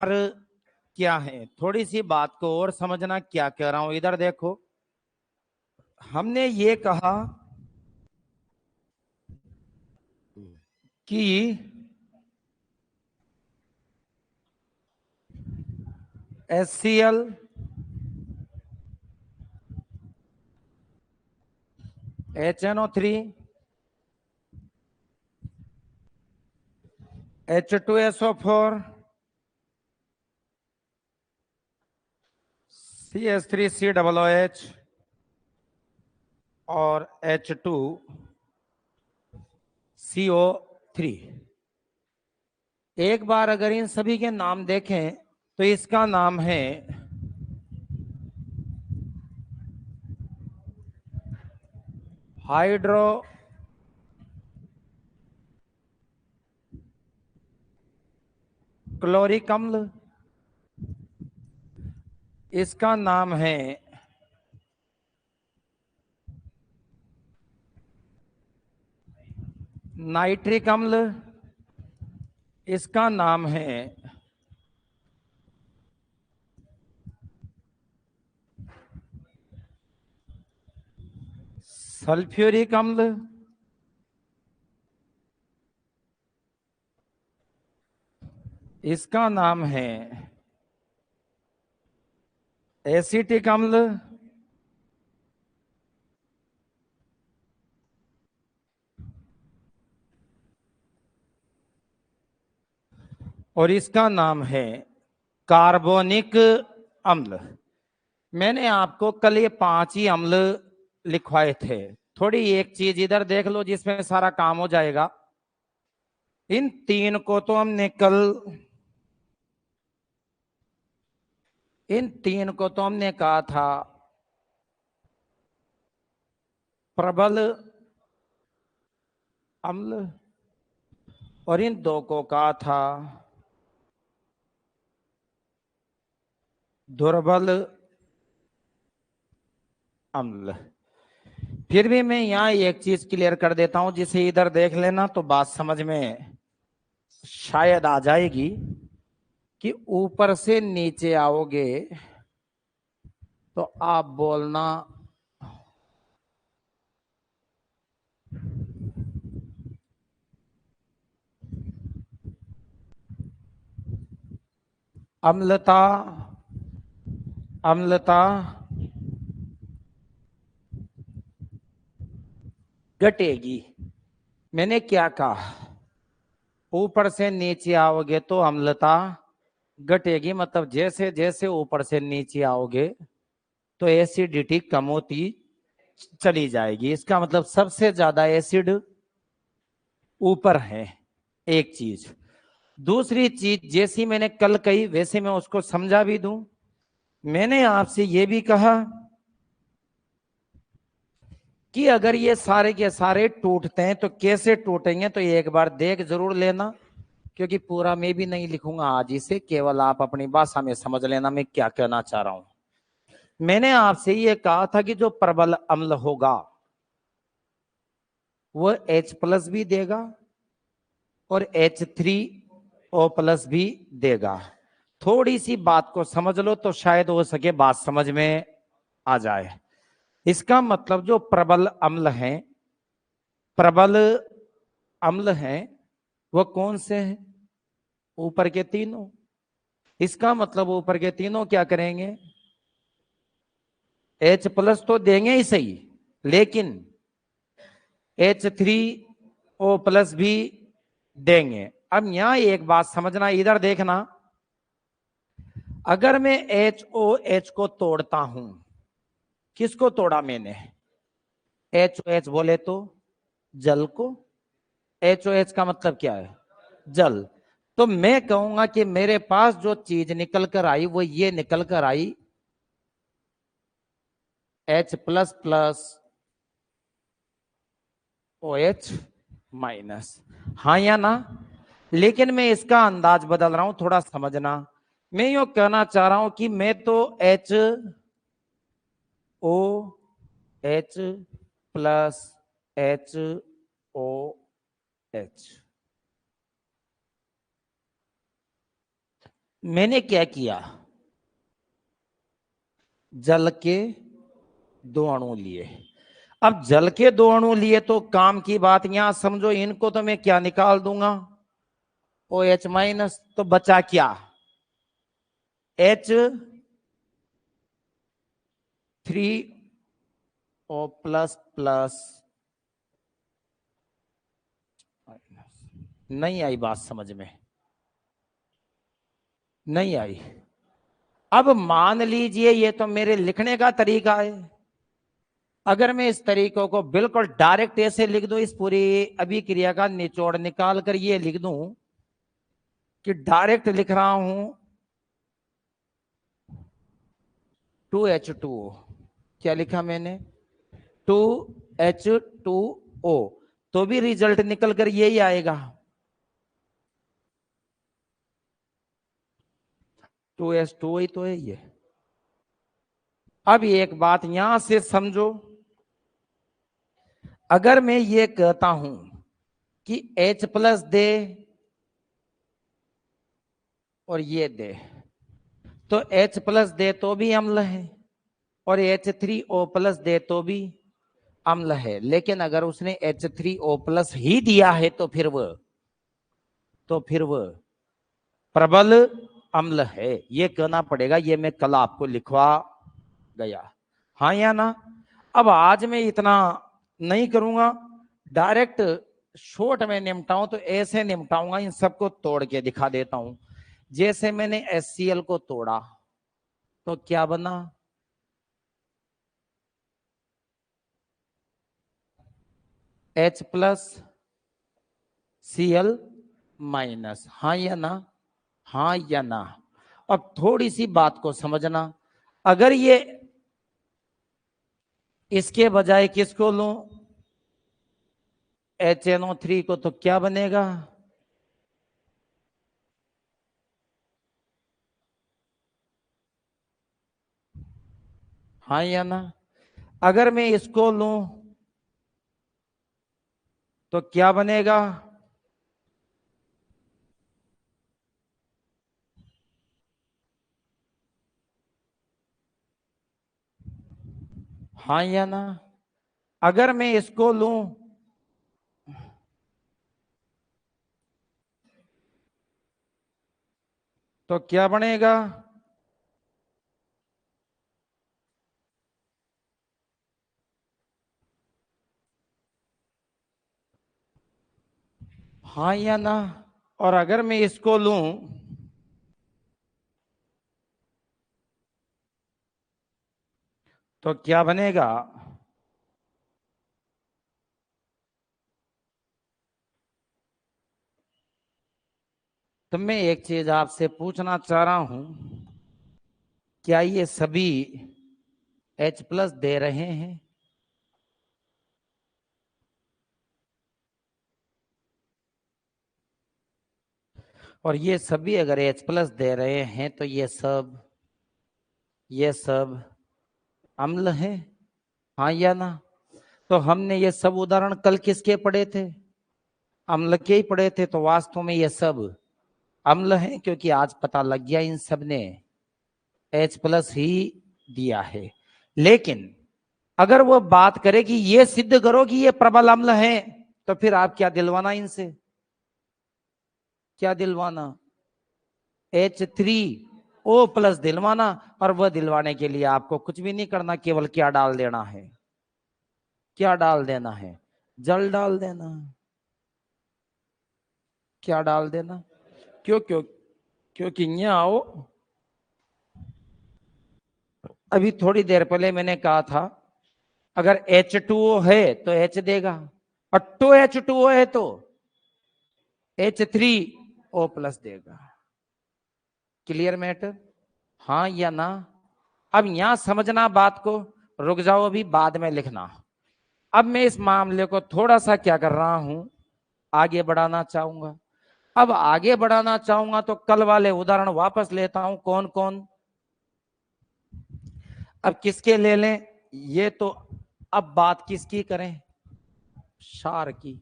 क्या है, थोड़ी सी बात को और समझना क्या कह रहा हूं। इधर देखो, हमने ये कहा कि HCl HNO3 H2SO4 CH3COOH और H2CO3। एक बार अगर इन सभी के नाम देखें तो इसका नाम है हाइड्रो क्लोरिक अम्ल, इसका नाम है नाइट्रिक अम्ल, इसका नाम है सल्फ्यूरिक अम्ल, इसका नाम है एसिटिक अम्ल, और इसका नाम है कार्बोनिक अम्ल। मैंने आपको कल ये 5 ही अम्ल लिखवाए थे। थोड़ी एक चीज इधर देख लो जिसमें सारा काम हो जाएगा। इन 3 को तो हमने कल, इन 3 को तो हमने कहा था प्रबल अम्ल, और इन 2 को कहा था दुर्बल अम्ल। फिर भी मैं यहाँ एक चीज क्लियर कर देता हूं, जिसे इधर देख लेना तो बात समझ में शायद आ जाएगी कि ऊपर से नीचे आओगे तो आप बोलना अम्लता, अम्लता घटेगी। मैंने क्या कहा, ऊपर से नीचे आओगे तो अम्लता घटेगी, मतलब जैसे जैसे ऊपर से नीचे आओगे तो एसिडिटी कम होती चली जाएगी। इसका मतलब सबसे ज्यादा एसिड ऊपर है, एक चीज। दूसरी चीज जैसी मैंने कल कही वैसे मैं उसको समझा भी दूं। मैंने आपसे ये भी कहा कि अगर ये सारे के सारे टूटते हैं तो कैसे टूटेंगे, तो एक बार देख जरूर लेना, क्योंकि पूरा मैं भी नहीं लिखूंगा आज इसे, केवल आप अपनी भाषा में समझ लेना मैं क्या कहना चाह रहा हूं। मैंने आपसे ये कहा था कि जो प्रबल अम्ल होगा वो H+ भी देगा और H3O+ भी देगा। थोड़ी सी बात को समझ लो तो शायद हो सके बात समझ में आ जाए। इसका मतलब जो प्रबल अम्ल हैं, प्रबल अम्ल हैं, वो कौन से हैं? ऊपर के तीनों। इसका मतलब ऊपर के तीनों क्या करेंगे, H+ तो देंगे ही सही, लेकिन H3O+ भी देंगे। अब यहां एक बात समझना, इधर देखना, अगर मैं HOH को तोड़ता हूं, किसको तोड़ा मैंने? HOH बोले तो जल को। HOH का मतलब क्या है? जल। तो मैं कहूंगा कि मेरे पास जो चीज निकल कर आई वो ये निकल कर आई H++ OH-। हाँ या ना? लेकिन मैं इसका अंदाज बदल रहा हूं, थोड़ा समझना। मैं यो कहना चाह रहा हूं कि मैं तो HOH+HOH, मैंने क्या किया, जल के 2 अणु लिए। अब जल के 2 अणु लिए तो काम की बात यहां समझो, इनको तो मैं क्या निकाल दूंगा, OH-, तो बचा क्या, H3O++। नहीं आई बात समझ में, नहीं आई। अब मान लीजिए ये तो मेरे लिखने का तरीका है, अगर मैं इस तरीकों को बिल्कुल डायरेक्ट ऐसे लिख दूं, इस पूरी अभिक्रिया का निचोड़ निकाल कर ये लिख दूं कि डायरेक्ट लिख रहा हूं 2H2O, क्या लिखा मैंने, 2H2O, तो भी रिजल्ट निकल कर यही आएगा, 2H2O ही तो है ये। अब एक बात यहां से समझो, अगर मैं ये कहता हूं कि H+ दे और ये दे, तो H+ दे तो भी अम्ल है और H3O+ दे तो भी अम्ल है। लेकिन अगर उसने H3O+ ही दिया है तो फिर वह प्रबल अम्ल है, ये कहना पड़ेगा। ये मैं कल आपको लिखवा गया, हाँ या ना। अब आज मैं इतना नहीं करूंगा, डायरेक्ट शॉर्ट में निपटाऊं तो ऐसे निपटाऊंगा, इन सबको तोड़ के दिखा देता हूं। जैसे मैंने HCl को तोड़ा तो क्या बना, H+Cl-, हाँ या ना, हाँ या ना। अब थोड़ी सी बात को समझना, अगर ये इसके बजाय किसको लूं, HNO3 को, तो क्या बनेगा, हाँ या ना। अगर मैं इसको लूं तो क्या बनेगा, हाँ या ना। अगर मैं इसको लूं तो क्या बनेगा, हाँ या ना। और अगर मैं इसको लूं तो क्या बनेगा, तो मैं एक चीज आपसे पूछना चाह रहा हूं, क्या ये सभी H+ दे रहे हैं, और ये सभी अगर H+ दे रहे हैं तो ये सब अम्ल है, हाँ या ना। तो हमने ये सब उदाहरण कल किसके पढ़े थे, अम्ल के ही पढ़े थे। तो वास्तव में ये सब अम्ल है, क्योंकि आज पता लग गया इन सब ने H+ ही दिया है। लेकिन अगर वो बात करे कि ये सिद्ध करो कि ये प्रबल अम्ल है, तो फिर आप क्या दिलवाना इनसे, क्या दिलवाना, H3O+ दिलवाना। और वह दिलवाने के लिए आपको कुछ भी नहीं करना, केवल क्या डाल देना है, क्या डाल देना है, जल डाल देना, क्या डाल देना। क्यों क्यों, क्योंकि यहाँ आओ, अभी थोड़ी देर पहले मैंने कहा था अगर H2O है तो H देगा, और 2H2O है तो H3O+ देगा। क्लियर मैटर, हाँ या ना। अब यहां समझना बात को, रुक जाओ अभी बाद में लिखना। अब मैं इस मामले को थोड़ा सा क्या कर रहा हूं, आगे बढ़ाना चाहूंगा। अब आगे बढ़ाना चाहूंगा तो कल वाले उदाहरण वापस लेता हूं, कौन कौन, अब किसके ले लें, ये तो अब बात किसकी करें, क्षार की।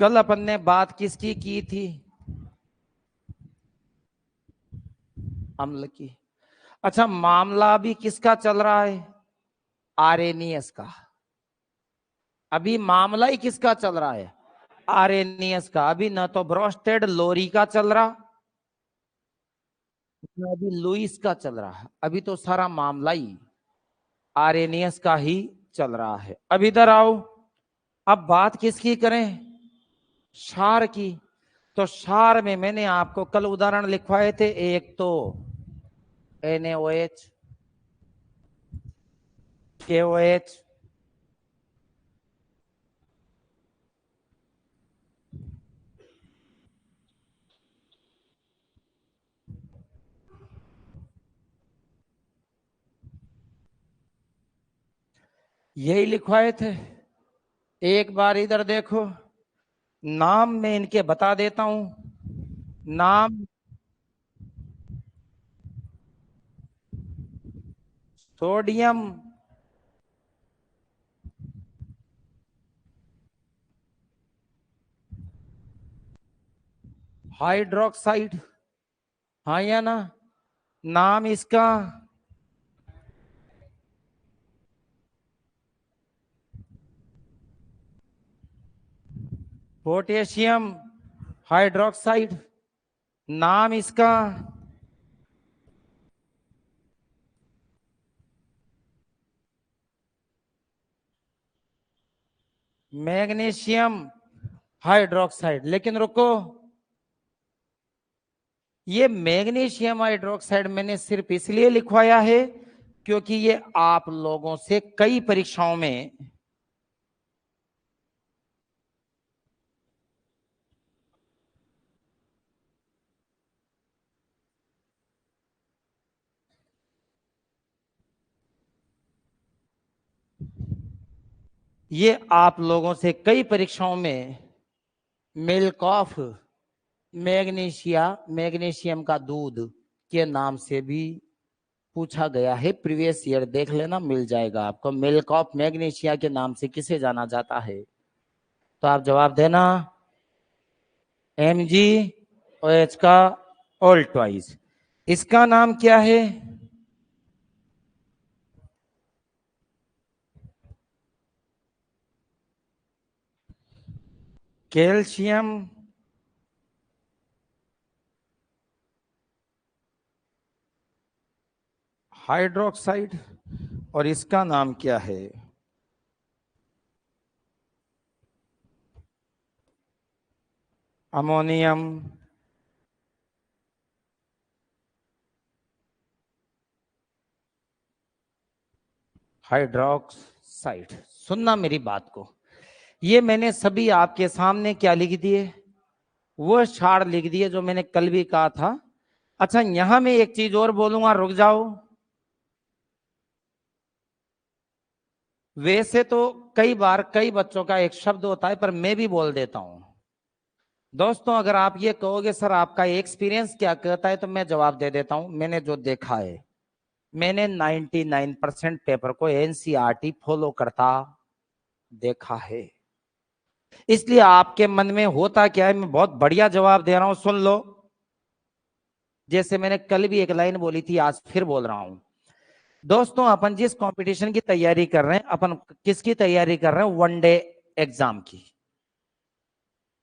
कल अपन ने बात किसकी की थी? अम्ल की। अच्छा, मामला अभी किसका चल रहा है? आर्हेनियस का। अभी मामला ही किसका चल रहा है? आर्हेनियस का। अभी न तो ब्रोस्टेड लोरी का चल रहा, न अभी लुइस का चल रहा है। अभी तो सारा मामला ही आर्हेनियस का ही चल रहा है। अब इधर आओ, अब बात किसकी करें? क्षार की। तो क्षार में मैंने आपको कल उदाहरण लिखवाए थे, एक तो NaOH, KOH, यही लिखवाए थे। एक बार इधर देखो, नाम मैं इनके बता देता हूं। नाम: सोडियम हाइड्रोक्साइड, हाँ या ना? नाम इसका पोटेशियम हाइड्रोक्साइड। नाम इसका मैग्नीशियम हाइड्रोक्साइड। लेकिन रुको, ये मैग्नीशियम हाइड्रोक्साइड मैंने सिर्फ इसलिए लिखवाया है क्योंकि ये आप लोगों से कई परीक्षाओं में ये आप लोगों से कई परीक्षाओं में मिल्क ऑफ मैग्नीशिया, मैग्नीशियम का दूध के नाम से भी पूछा गया है। प्रीवियस ईयर देख लेना, मिल जाएगा आपको। मिल्क ऑफ मैग्नीशिया के नाम से किसे जाना जाता है? तो आप जवाब देना, MgOH का ऑल ट्वाइस। इसका नाम क्या है? Calcium hydroxide. और इसका नाम क्या है? Ammonium hydroxide. सुनना मेरी बात को, ये मैंने सभी आपके सामने क्या लिख दिए? वो क्षार लिख दिए जो मैंने कल भी कहा था। अच्छा, यहां मैं एक चीज और बोलूंगा, रुक जाओ। वैसे तो कई बार कई बच्चों का एक शब्द होता है, पर मैं भी बोल देता हूं। दोस्तों, अगर आप ये कहोगे सर आपका एक्सपीरियंस क्या कहता है, तो मैं जवाब दे देता हूं। मैंने जो देखा है, मैंने 99% पेपर को NCERT फॉलो करता देखा है। इसलिए आपके मन में होता क्या है, मैं बहुत बढ़िया जवाब दे रहा हूं, सुन लो। जैसे मैंने कल भी एक लाइन बोली थी, आज फिर बोल रहा हूं। दोस्तों, अपन जिस कंपटीशन की तैयारी कर रहे हैं, अपन किसकी तैयारी कर रहे हैं? वनडे एग्जाम की।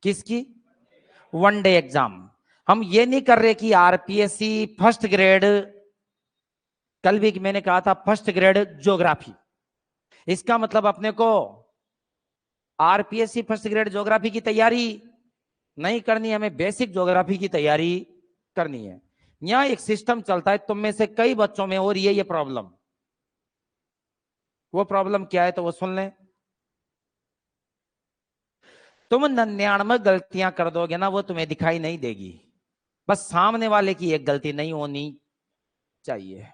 किसकी? One day exam. हम ये नहीं कर रहे कि RPSC फर्स्ट ग्रेड, कल भी मैंने कहा था फर्स्ट ग्रेड ज्योग्राफी। इसका मतलब अपने को RPSC फर्स्ट ग्रेड ज्योग्राफी की तैयारी नहीं करनी है, हमें बेसिक ज्योग्राफी की तैयारी करनी है। यहां एक सिस्टम चलता है, तुम में से कई बच्चों में और ये प्रॉब्लम। वो प्रॉब्लम क्या है तो वो सुन लें। तुम 99 गलतियां कर दोगे ना, वो तुम्हें दिखाई नहीं देगी। बस सामने वाले की एक गलती नहीं होनी चाहिए।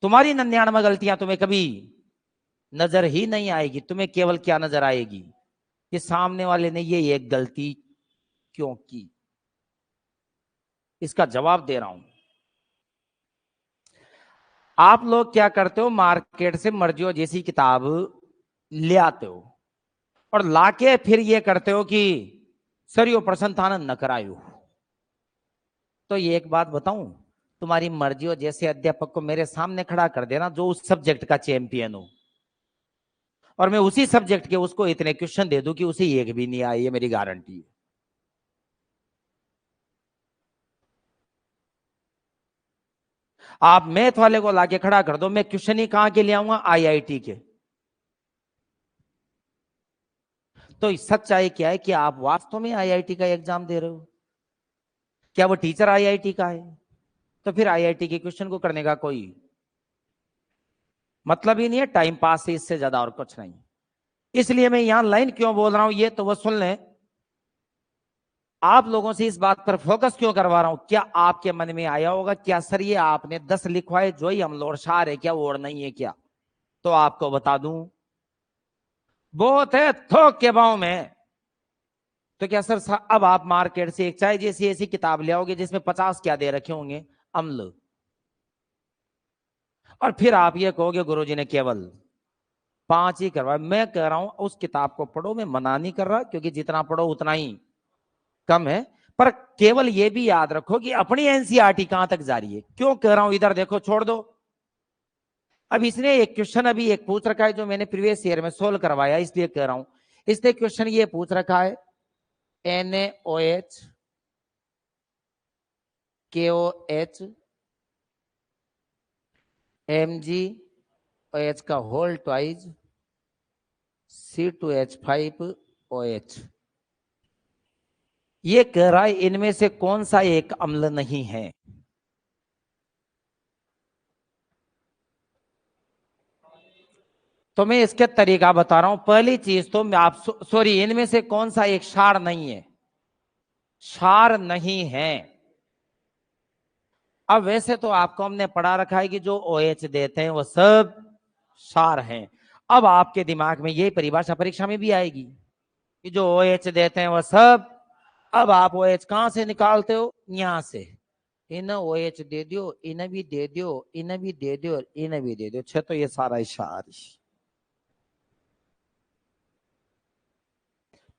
तुम्हारी 99 गलतियां तुम्हें कभी नजर ही नहीं आएगी। तुम्हें केवल क्या नजर आएगी? कि सामने वाले ने ये एक गलती क्यों की। इसका जवाब दे रहा हूं। आप लोग क्या करते हो, मार्केट से मर्जियों जैसी किताब ले आते हो और लाके फिर ये करते हो कि सर यो प्रश्न था न करायो। तो ये एक बात बताऊं, तुम्हारी मर्जी हो, जैसे अध्यापक को मेरे सामने खड़ा कर देना जो उस सब्जेक्ट का चैंपियन हो, और मैं उसी सब्जेक्ट के उसको इतने क्वेश्चन दे दूं कि उसे एक भी नहीं आए, ये मेरी गारंटी है। आप मैथ वाले को लाके खड़ा कर दो, मैं क्वेश्चन ही कहां के ले आऊंगा, आईआईटी के। तो सच्चाई क्या है कि आप वास्तव में आईआईटी का एग्जाम दे रहे हो? क्या वो टीचर आईआईटी का है? तो फिर आईआईटी के क्वेश्चन को करने का कोई मतलब ही नहीं है, टाइम पास है, इससे ज्यादा और कुछ नहीं। इसलिए मैं यहां लाइन क्यों बोल रहा हूं, ये तो वो सुन लें। आप लोगों से इस बात पर फोकस क्यों करवा रहा हूं, क्या आपके मन में आया होगा क्या सर ये आपने 10 लिखवाए जो ही हम लोग शार है क्या, वो और नहीं है क्या? तो आपको बता दूं, बहुत है थोक के भाव में। तो क्या सर अब आप मार्केट से एक चाहे जैसी ऐसी किताब ले आओगे जिसमें 50 क्या दे रखे होंगे, अम्ल, और फिर आप ये कहोगे गुरुजी ने केवल 5 ही करवाया। मैं कह रहा हूं उस किताब को पढ़ो, मैं मना नहीं कर रहा, क्योंकि जितना पढ़ो उतना ही कम है। पर केवल ये भी याद रखो कि अपनी एनसीईआरटी कहां तक जारी है। क्यों कह रहा हूं, इधर देखो, छोड़ दो। अब इसने एक क्वेश्चन अभी एक पूछ रखा है जो मैंने प्रीवियस ईयर में सोल्व करवाया, इसलिए कह रहा हूं। इसने क्वेश्चन ये पूछ रखा है, NaOH KOH MgOH का होल ट्वाइज C2H5OH। ये कह रहा है इनमें से कौन सा एक अम्ल नहीं है। तो मैं इसके तरीका बता रहा हूं। पहली चीज तो मैं आप सॉरी, इनमें से कौन सा एक क्षार नहीं है, क्षार नहीं है। अब वैसे तो आपको हमने पढ़ा रखा है कि जो OH देते हैं वो सब क्षार हैं। अब आपके दिमाग में यही परिभाषा परीक्षा में भी आएगी कि जो OH देते हैं वो सब। अब आप OH कहां से निकालते हो, यहां से। इन OH दे दियो, इन भी दे दियो, इन भी दे दियो, इन भी दे दियो, छह तो ये सारा क्षार।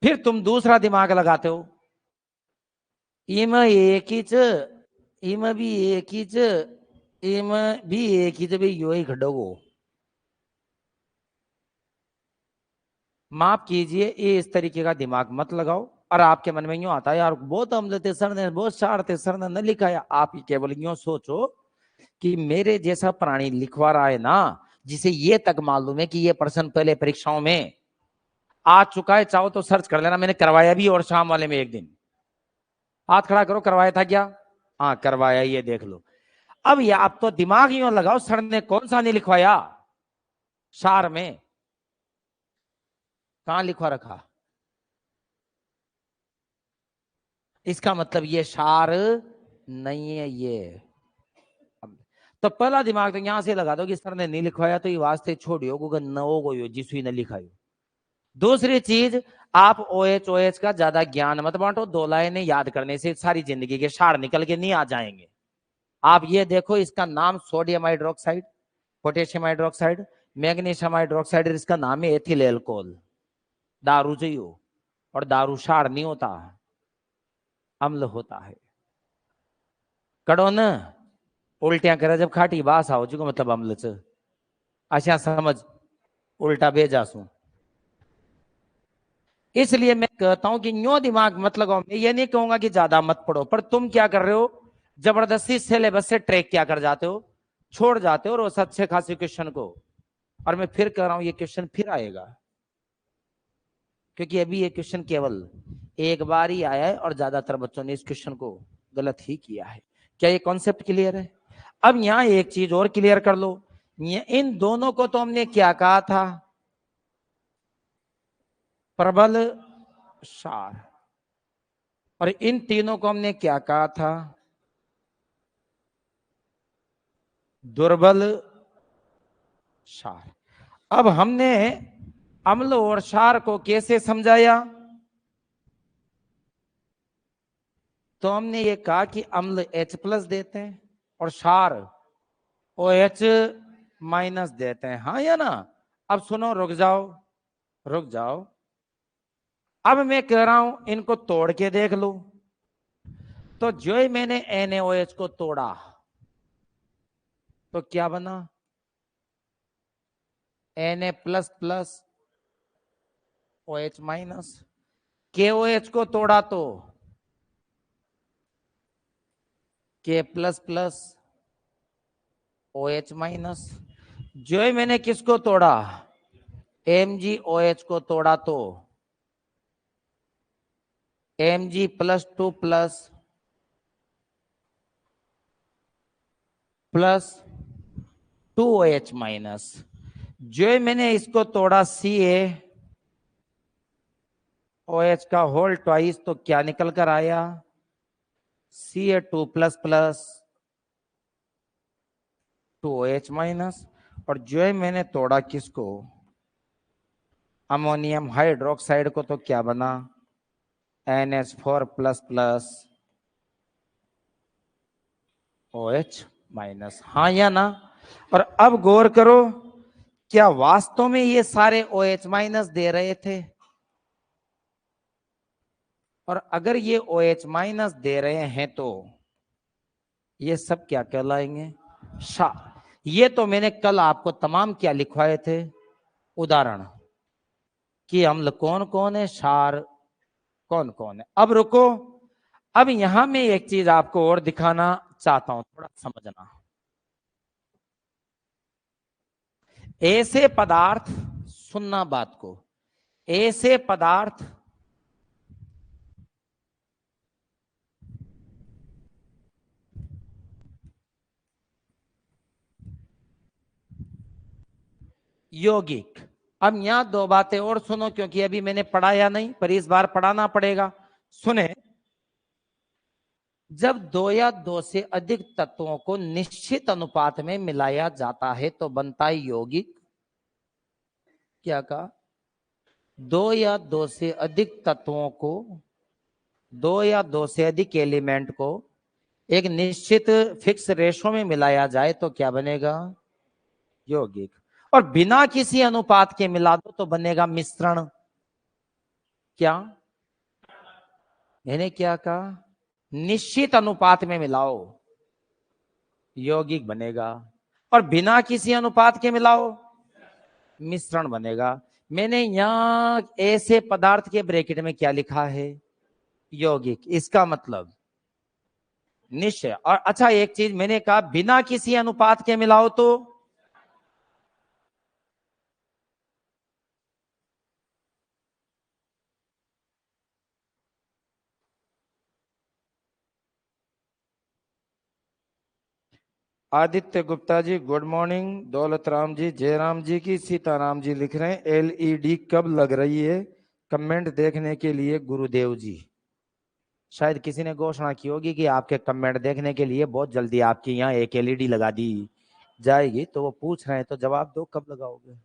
फिर तुम दूसरा दिमाग लगाते हो, इम एक ही च, इम भी एक ही च, इम भी एक ही च, भाई यो ही खड़ो। माफ कीजिए, ये इस तरीके का दिमाग मत लगाओ। और आपके मन में यूं आता है यार बहुत अम्ल थे सर ने, बहुत सार थे सर ने न लिखा है। आप केवल यूं सोचो कि मेरे जैसा प्राणी लिखवा रहा है ना, जिसे ये तक मालूम है कि ये प्रश्न पहले परीक्षाओं में आ चुका है, चाहो तो सर्च कर लेना, मैंने करवाया भी और शाम वाले में एक दिन। हाथ खड़ा करो, करवाया था क्या? हाँ करवाया, ये देख लो। अब ये आप तो दिमाग यूं लगाओ, सर ने कौन सा नहीं लिखवाया सार में, कहां लिखवा रखा? इसका मतलब ये सार नहीं है ये। तो पहला दिमाग तो यहां से लगा दो कि सर ने नहीं लिखवाया तो ये वास्ते छोड़ियो, गूगल न हो गयो जिसु ने लिखायो। दूसरी चीज, आप OH का ज्यादा ज्ञान मत बांटो, 2 लाइनें याद करने से सारी जिंदगी के सार निकल के नहीं आ जाएंगे। आप ये देखो, इसका नाम sodium hydroxide, potassium hydroxide, magnesium hydroxide, इसका नाम है एथिल एल्कोहल। दारू चाहिए, और दारू सार नहीं होता, अम्ल होता है। कड़ो न उल्टियां करे जब खाटी बास आओ जी को मतलब अम्ल च, अच्छा समझ, उल्टा भेजासू। इसलिए मैं कहता हूं कि न्यो दिमाग मत लगाओ। मैं ये नहीं कहूंगा कि ज्यादा मत पढ़ो, पर तुम क्या कर रहे हो, जबरदस्ती सिलेबस से ट्रैक क्या कर जाते हो, छोड़ जाते हो रोज अच्छे खासे क्वेश्चन को। और मैं फिर कह रहा हूं ये क्वेश्चन फिर आएगा, क्योंकि अभी ये क्वेश्चन केवल एक बार ही आया है और ज्यादातर बच्चों ने इस क्वेश्चन को गलत ही किया है। क्या ये कॉन्सेप्ट क्लियर है? अब यहां एक चीज और क्लियर कर लो, इन दोनों को तो हमने क्या कहा था, प्रबल सार। और इन तीनों को हमने क्या कहा था, दुर्बल सार। अब हमने अम्ल और सार को कैसे समझाया, तो हमने ये कहा कि अम्ल H+ देते हैं और सार OH- देते हैं, हाँ या ना? अब सुनो, रुक जाओ रुक जाओ, अब मैं कह रहा हूं इनको तोड़ के देख लो। तो जो ही मैंने NaOH को तोड़ा तो क्या बना, Na plus plus OH minus. KOH को तोड़ा तो K plus plus OH minus. जो ही मैंने किसको तोड़ा, MgOH को तोड़ा तो Mg plus 2 plus plus 2OH minus. जो ही मैंने इसको तोड़ा CaOH का होल ट्वाइस तो क्या निकल कर आया, Ca2 plus plus 2OH minus. और जो ही मैंने तोड़ा किसको, अमोनियम हाइड्रोक्साइड को, तो क्या बना, NH4 plus plus OH minus. हाँ या ना। और अब गौर करो, क्या वास्तव में ये सारे OH माइनस दे रहे थे? और अगर ये OH माइनस दे रहे हैं तो ये सब क्या कहलाएंगे, क्षार। ये तो मैंने कल आपको तमाम क्या लिखवाए थे, उदाहरण, कि अम्ल कौन कौन है, क्षार कौन कौन है। अब रुको, अब यहां मैं एक चीज आपको और दिखाना चाहता हूं, थोड़ा समझना। ऐसे पदार्थ, सुनना बात को, ऐसे पदार्थ यौगिक। अब यहां दो बातें और सुनो, क्योंकि अभी मैंने पढ़ाया नहीं, पर इस बार पढ़ाना पड़ेगा। सुने, जब दो या दो से अधिक तत्वों को निश्चित अनुपात में मिलाया जाता है तो बनता है यौगिक। क्या कहा, दो या दो से अधिक तत्वों को, दो या दो से अधिक एलिमेंट को एक निश्चित फिक्स रेशो में मिलाया जाए तो क्या बनेगा, यौगिक। और बिना किसी अनुपात के मिला दो तो बनेगा मिश्रण। क्या, मैंने क्या कहा, निश्चित अनुपात में मिलाओ यौगिक बनेगा, और बिना किसी अनुपात के मिलाओ मिश्रण बनेगा। मैंने यहां ऐसे पदार्थ के ब्रैकेट में क्या लिखा है, यौगिक। इसका मतलब निश्चय। और अच्छा, एक चीज मैंने कहा, बिना किसी अनुपात के मिलाओ तो आदित्य गुप्ता जी गुड मॉर्निंग। दौलत राम जी, जयराम जी की, सीताराम जी लिख रहे हैं LED कब लग रही है, कमेंट देखने के लिए गुरुदेव जी। शायद किसी ने घोषणा की होगी कि आपके कमेंट देखने के लिए बहुत जल्दी आपके यहाँ एक LED लगा दी जाएगी, तो वो पूछ रहे हैं, तो जवाब दो कब लगाओगे।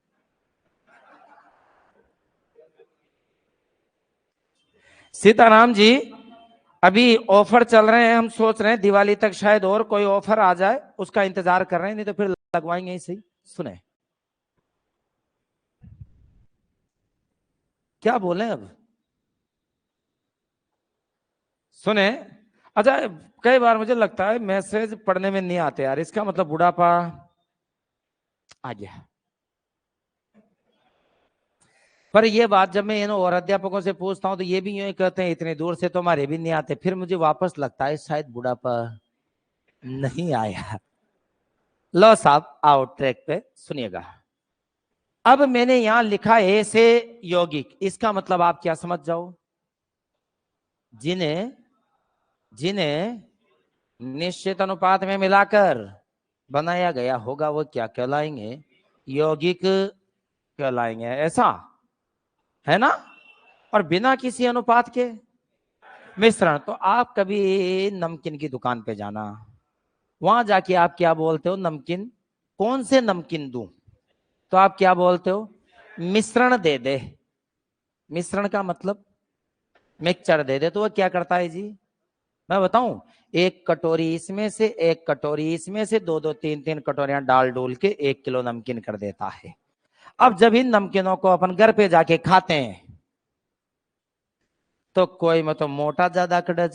सीताराम जी, अभी ऑफर चल रहे हैं, हम सोच रहे हैं दिवाली तक शायद और कोई ऑफर आ जाए, उसका इंतजार कर रहे हैं, नहीं तो फिर लगवाएंगे ही सही। सुने, क्या बोले अब, सुने। अच्छा, कई बार मुझे लगता है मैसेज पढ़ने में नहीं आते यार, इसका मतलब बुढ़ापा आ गया। पर ये बात जब मैं इन और अध्यापकों से पूछता हूं तो ये भी यूं ही कहते हैं इतने दूर से तो हमारे भी नहीं आते, फिर मुझे वापस लगता है शायद बुढ़ापा नहीं आया। लो साहब आओ ट्रैक पे, सुनिएगा। अब मैंने यहां लिखा है से यौगिक, इसका मतलब आप क्या समझ जाओ, जिन्हें जिन्हें निश्चित अनुपात में मिलाकर बनाया गया होगा वो क्या कहलाएंगे, यौगिक कहलाएंगे। ऐसा है ना। और बिना किसी अनुपात के मिश्रण, तो आप कभी नमकीन की दुकान पे जाना, वहां जाके आप क्या बोलते हो, नमकीन कौन से नमकीन दूं, तो आप क्या बोलते हो, मिश्रण दे दे। मिश्रण का मतलब मिक्सचर दे दे, तो वो क्या करता है जी, मैं बताऊं, एक कटोरी इसमें से, एक कटोरी इसमें से, दो दो तीन तीन कटोरियां डाल डोल के 1 किलो नमकीन कर देता है। अब जब इन नमकीनों को अपन घर पे जाके खाते हैं तो कोई मतलब मोटा ज्यादा कड़ज,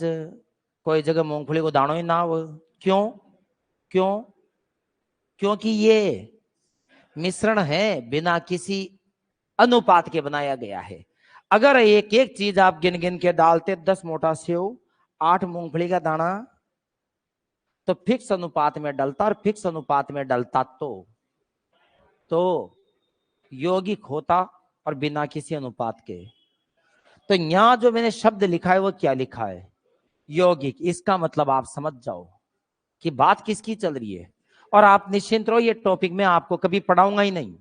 कोई जगह मूंगफली को दानो ही ना हो। क्यों? क्यों? क्योंकि ये मिश्रण है, बिना किसी अनुपात के बनाया गया है। अगर एक एक चीज आप गिन गिन के डालते, 10 मोटा सेव, 8 मूंगफली का दाना, तो फिक्स अनुपात में डलता, और फिक्स अनुपात में डलता तो यौगिक होता, और बिना किसी अनुपात के। तो यहां जो मैंने शब्द लिखा है वो क्या लिखा है? यौगिक। इसका मतलब आप समझ जाओ कि बात किसकी चल रही है। और आप निश्चिंत रहो, ये टॉपिक में आपको कभी पढ़ाऊंगा ही नहीं,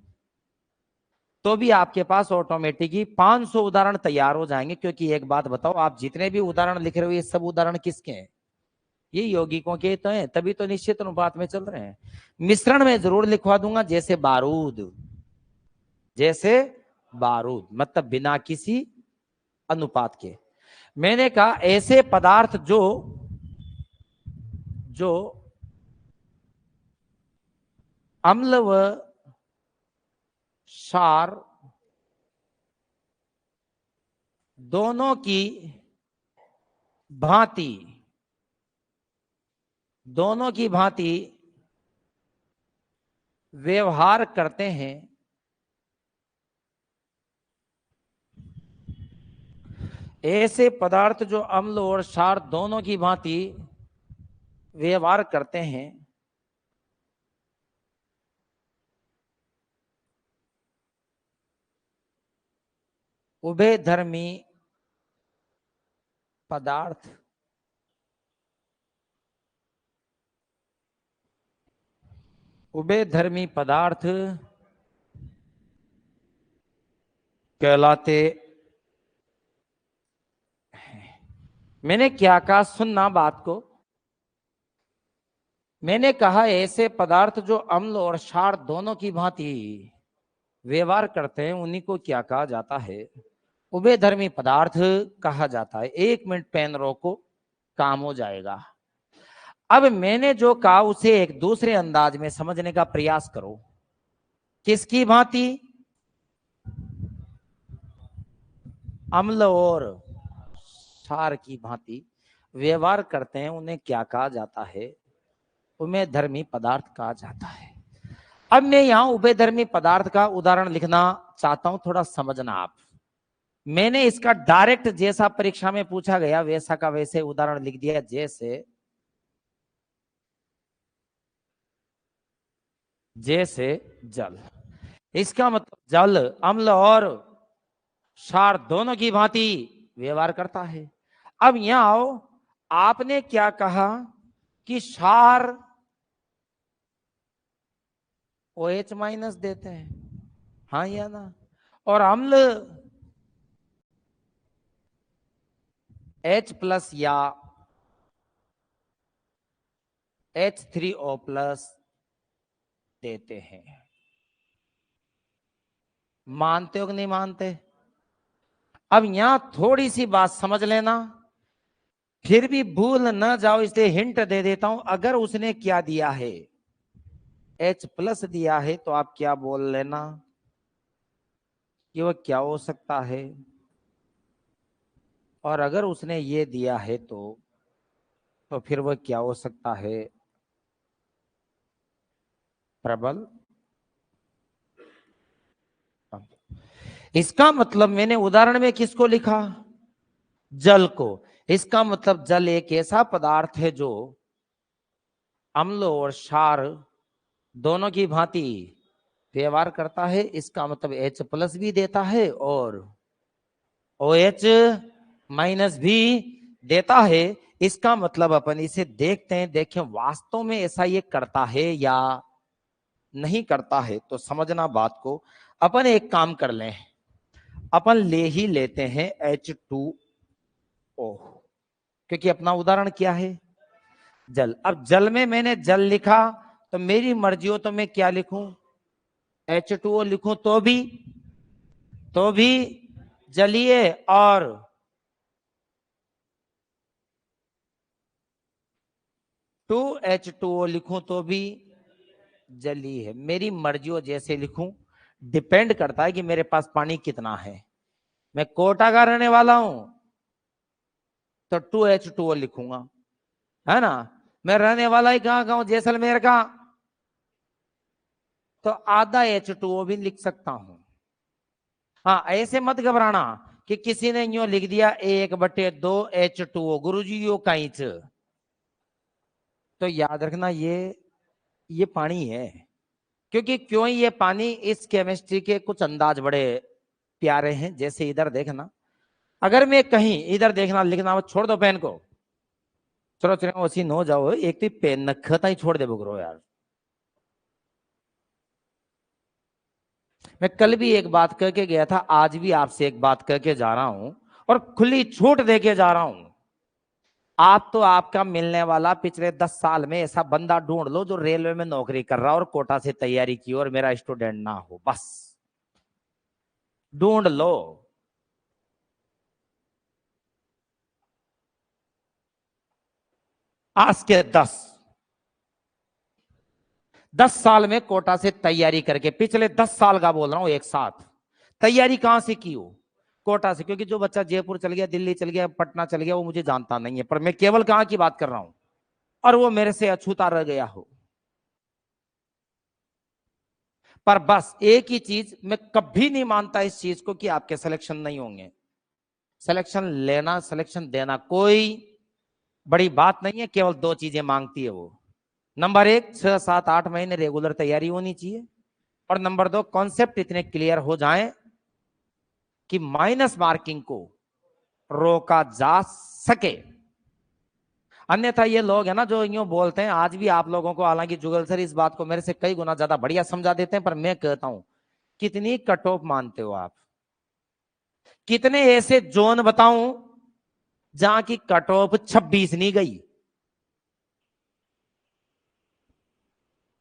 तो भी आपके पास ऑटोमेटिक ही 500 उदाहरण तैयार हो जाएंगे। क्योंकि एक बात बताओ, आप जितने भी उदाहरण लिख रहे हो, ये सब उदाहरण किसके हैं? ये यौगिकों के तो हैं, तभी तो निश्चित अनुपात में चल रहे हैं। मिश्रण में जरूर लिखवा दूंगा, जैसे बारूद, जैसे बारूद, मतलब बिना किसी अनुपात के। मैंने कहा ऐसे पदार्थ जो जो अम्ल व क्षार दोनों की भांति, दोनों की भांति व्यवहार करते हैं, ऐसे पदार्थ जो अम्ल और क्षार दोनों की भांति व्यवहार करते हैं, उभयधर्मी पदार्थ उभयधर्मी पदार्थ कहलाते हैं। मैंने क्या कहा, सुनना बात को। मैंने कहा ऐसे पदार्थ जो अम्ल और क्षार दोनों की भांति व्यवहार करते हैं, उन्हीं को क्या कहा जाता है? उभयधर्मी पदार्थ कहा जाता है। 1 मिनट पेन रोको, काम हो जाएगा। अब मैंने जो कहा उसे एक दूसरे अंदाज में समझने का प्रयास करो। किसकी भांति? अम्ल और क्षार की भांति व्यवहार करते हैं, उन्हें क्या कहा जाता है? उभयधर्मी पदार्थ कहा जाता है। अब मैं यहां उभयधर्मी पदार्थ का उदाहरण लिखना चाहता हूं, थोड़ा समझना आप। मैंने इसका डायरेक्ट जैसा परीक्षा में पूछा गया वैसा का वैसे उदाहरण लिख दिया, जैसे जैसे जल। इसका मतलब जल अम्ल और क्षार दोनों की भांति व्यवहार करता है। अब यहां आओ, आपने क्या कहा कि क्षार OH माइनस देते हैं, हाँ या ना? और अम्ल H प्लस या H3O+ देते हैं। मानते हो कि नहीं मानते? अब यहां थोड़ी सी बात समझ लेना, फिर भी भूल न जाओ इसलिए हिंट दे देता हूं। अगर उसने क्या दिया है, H+ दिया है, तो आप क्या बोल लेना कि वह क्या हो सकता है। और अगर उसने ये दिया है तो फिर वह क्या हो सकता है? प्रबल। इसका मतलब मैंने उदाहरण में किसको लिखा? जल को। इसका मतलब जल एक ऐसा पदार्थ है जो अम्ल और क्षार दोनों की भांति व्यवहार करता है। इसका मतलब H+ भी देता है और OH- भी देता है। इसका मतलब अपन इसे देखते हैं, देखें वास्तव में ऐसा ये करता है या नहीं करता है, तो समझना बात को। अपन एक काम कर लें, अपन ले ही लेते हैं H2O, क्योंकि अपना उदाहरण क्या है? जल। अब जल में मैंने जल लिखा, तो मेरी मर्जी हो तो मैं क्या लिखूं? H2O लिखूं तो भी जलीय, और 2H2O लिखूं तो भी जलीय है। मेरी मर्जी हो जैसे लिखूं, डिपेंड करता है कि मेरे पास पानी कितना है। मैं कोटा का रहने वाला हूं, तो 2H2O लिखूंगा, है ना। मैं रहने वाला ही कहां का हूं, जैसलमेर का, तो आधा H2O भी लिख सकता हूं। हाँ, ऐसे मत घबराना कि किसी ने यूं लिख दिया 1/2 H2O, गुरुजी यो कहीं तो याद रखना ये पानी है। क्योंकि क्यों ये पानी, इस केमिस्ट्री के कुछ अंदाज बड़े प्यारे हैं। जैसे इधर देखना, अगर मैं कहीं इधर देखना लिखना, छोड़ दो पेन को, चलो चलो उसी नो जाओ, एक तो पेन नखता ही छोड़ दे बुगरो यार। मैं कल भी एक बात करके गया था, आज भी आपसे एक बात करके जा रहा हूं, और खुली छूट देके जा रहा हूं। आप तो आपका मिलने वाला पिछले 10 साल में ऐसा बंदा ढूंढ लो जो रेलवे में नौकरी कर रहा और कोटा से तैयारी की और मेरा स्टूडेंट ना हो, बस ढूंढ लो। आज के 10 साल में कोटा से तैयारी करके, पिछले 10 साल का बोल रहा हूं, एक साथ तैयारी कहां से की हो? कोटा से। क्योंकि जो बच्चा जयपुर चल गया, दिल्ली चल गया, पटना चल गया, वो मुझे जानता नहीं है, पर मैं केवल कहां की बात कर रहा हूं, और वो मेरे से अछूता रह गया हो। पर बस एक ही चीज, मैं कभी नहीं मानता इस चीज को कि आपके सिलेक्शन नहीं होंगे। सिलेक्शन लेना, सिलेक्शन देना कोई बड़ी बात नहीं है। केवल 2 चीजें मांगती है वो। नंबर 1, 6, 7, 8 महीने रेगुलर तैयारी होनी चाहिए, और नंबर 2, कॉन्सेप्ट इतने क्लियर हो जाएं कि माइनस मार्किंग को रोका जा सके। अन्यथा ये लोग है ना जो यूं बोलते हैं, आज भी आप लोगों को, हालांकि जुगल सर इस बात को मेरे से कई गुना ज्यादा बढ़िया समझा देते हैं, पर मैं कहता हूं, कितनी कट ऑफ मानते हो आप? कितने ऐसे जोन बताऊं जहां की कट ऑफ 26 नहीं गई?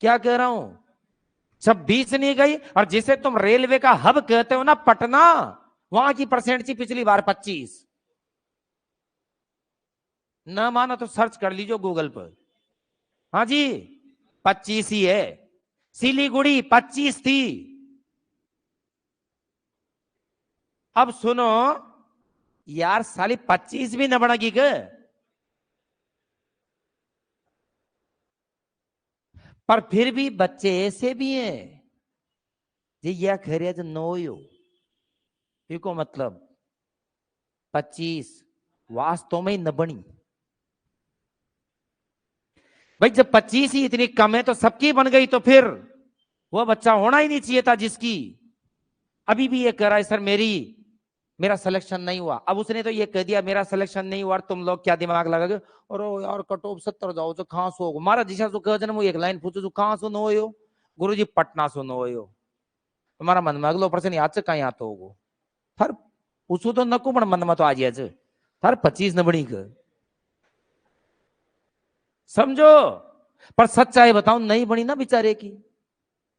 क्या कह रहा हूं? 26 नहीं गई। और जिसे तुम रेलवे का हब कहते हो ना, पटना, वहां की परसेंट थी पिछली बार 25। ना मानो तो सर्च कर लीजिए गूगल पर। हाँ जी, 25 ही है। सिलीगुड़ी 25 थी। अब सुनो यार, साली 25 भी न बढ़ेगी क्या? पर फिर भी बच्चे ऐसे भी हैं जी, यह खैरियत नो यो, इको मतलब 25 वास्तव में न बनी। भाई जब 25 ही इतनी कम है तो सबकी बन गई, तो फिर वो बच्चा होना ही नहीं चाहिए था जिसकी। अभी भी ये कह रहा है सर मेरा सिलेक्शन नहीं हुआ। अब उसने तो ये कह दिया मेरा सिलेक्शन नहीं हुआ, तुम लोग क्या दिमाग लगाओगे? और यार कट ऑफ 70 जाओ तो कहां सो मारा जिसा सो कह जन एक लाइन पूछो तो कहां सो नो हो? गुरुजी पटना सो नो हो। तुम्हारा मन में अगलो पर्सन याद से कहीं आता होगो थार पूछो तो नको, पण मन में तो आज थार 25 न बनी कर, समझो। पर सच्चाई बताऊं, नहीं बनी ना बेचारे की,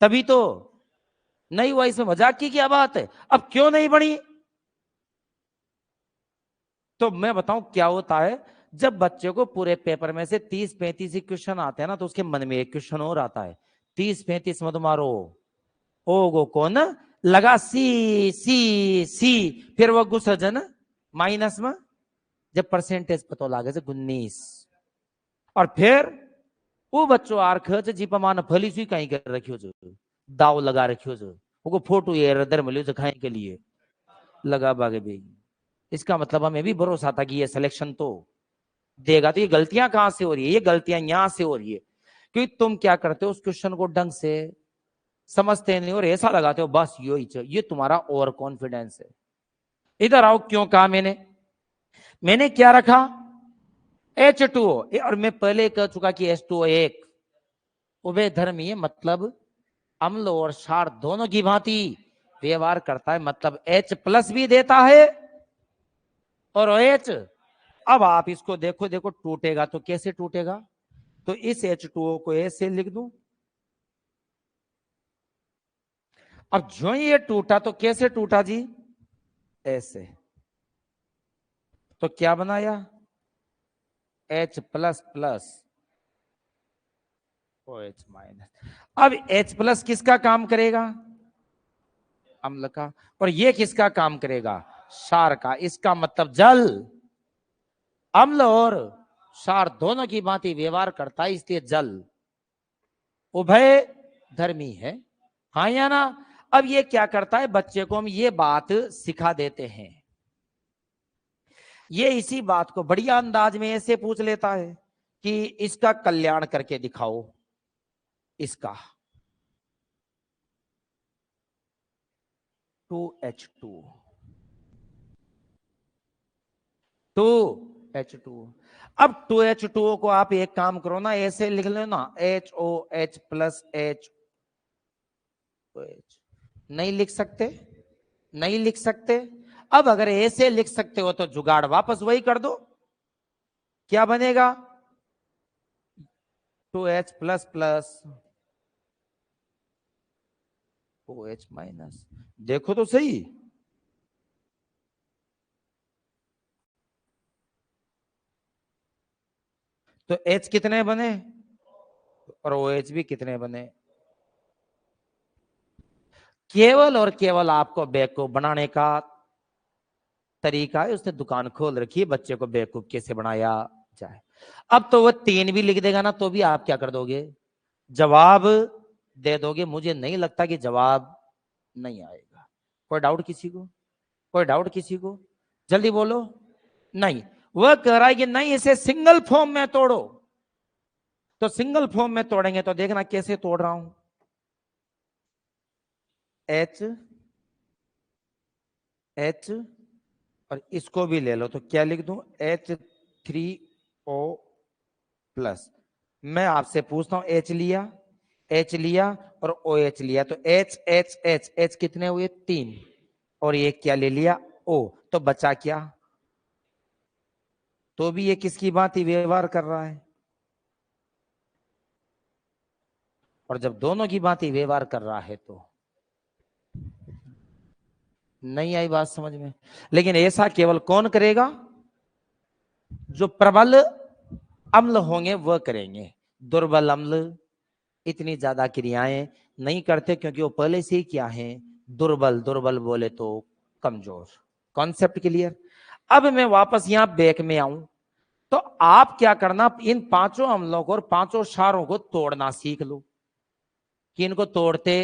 तभी तो नहीं हुआ। इसमें मजाक की क्या बात है? अब क्यों नहीं बनी? तो मैं बताऊं क्या होता है, जब बच्चे को पूरे पेपर में से 30-35 क्वेश्चन आते हैं ना, तो उसके मन में एक क्वेश्चन और आता है। 30-35 मत मारो, ओ गो कौन लगा सी सी सी, फिर वो गुसजन माइनस में, जब परसेंटेज पता लागे से 19, और फिर वो बच्चों आर्ख जी पमान फली सुई कहीं कर रखियो जो, दाव लगा रखियो जो, वो फोटो ये रदर मिलियो दिखाने के लिए लगा बागे भी। इसका मतलब हमें भी भरोसा था कि ये सिलेक्शन तो देगा। तो ये गलतियां कहां से हो रही है? ये गलतियां यहां से हो रही है क्योंकि तुम क्या करते हो, उस क्वेश्चन को ढंग से समझते नहीं और ऐसा लगाते हो बस यो ही, ये तुम्हारा ओवर कॉन्फिडेंस है। इधर आओ, क्यों कहा मैंने क्या रखा? H2O। और मैं पहले कह चुका कि H2O एक उभय धर्मीय, मतलब अम्ल और क्षार दोनों की भांति व्यवहार करता है, मतलब H+ भी देता है और OH। अब आप इसको देखो, देखो टूटेगा तो कैसे टूटेगा? तो इस H2O को ऐसे लिख दूं, अब जो ये टूटा तो कैसे टूटा जी? ऐसे। तो क्या बनाया? H++ OH-। अब H+ किसका काम करेगा? अम्ल का। और ये किसका काम करेगा? क्षार का। इसका मतलब जल अम्ल और क्षार दोनों की भांति व्यवहार करता है, इसलिए जल उभय धर्मी है। हाँ या ना? अब ये क्या करता है, बच्चे को हम ये बात सिखा देते हैं। ये इसी बात को बढ़िया अंदाज में ऐसे पूछ लेता है कि इसका कल्याण करके दिखाओ, इसका 2H2 2H2। अब 2H2 को आप एक काम करो ना, ऐसे लिख लो ना, HOH प्लस H। नहीं लिख सकते? नहीं लिख सकते? अब अगर ऐसे लिख सकते हो तो जुगाड़ वापस वही कर दो। क्या बनेगा? 2H plus plus OH minus. देखो तो सही, तो H कितने बने और OH भी कितने बने? केवल और केवल आपको बेवकूफ बनाने का तरीका है। उसने दुकान खोल रखी है, बच्चे को बेवकूफ कैसे बनाया जाए। अब तो वो 3 भी लिख देगा ना, तो भी आप क्या कर दोगे? जवाब दे दोगे। मुझे नहीं लगता कि जवाब नहीं आएगा। कोई डाउट किसी को? कोई डाउट किसी को? जल्दी बोलो। नहीं, वह कह रहा है कि नहीं, इसे सिंगल फॉर्म में तोड़ो। तो सिंगल फॉर्म में तोड़ेंगे तो देखना कैसे तोड़ रहा हूं। H H और इसको भी ले लो, तो क्या लिख दूं? H3O plus. मैं आपसे पूछता हूं, H लिया, H लिया और OH लिया, तो H H H H कितने हुए? 3। और ये क्या ले लिया? O। तो बचा क्या? तो भी ये किसकी भांति व्यवहार कर रहा है? और जब दोनों की भांति व्यवहार कर रहा है तो नहीं आई बात समझ में? लेकिन ऐसा केवल कौन करेगा? जो प्रबल अम्ल होंगे वह करेंगे। दुर्बल अम्ल इतनी ज्यादा क्रियाएं नहीं करते, क्योंकि वो पहले से ही क्या है? दुर्बल। दुर्बल बोले तो कमजोर। Concept clear? अब मैं वापस यहां बैक में आऊं, तो आप क्या करना, इन 5 अम्लों को और 5 क्षारों को तोड़ना सीख लो कि इनको तोड़ते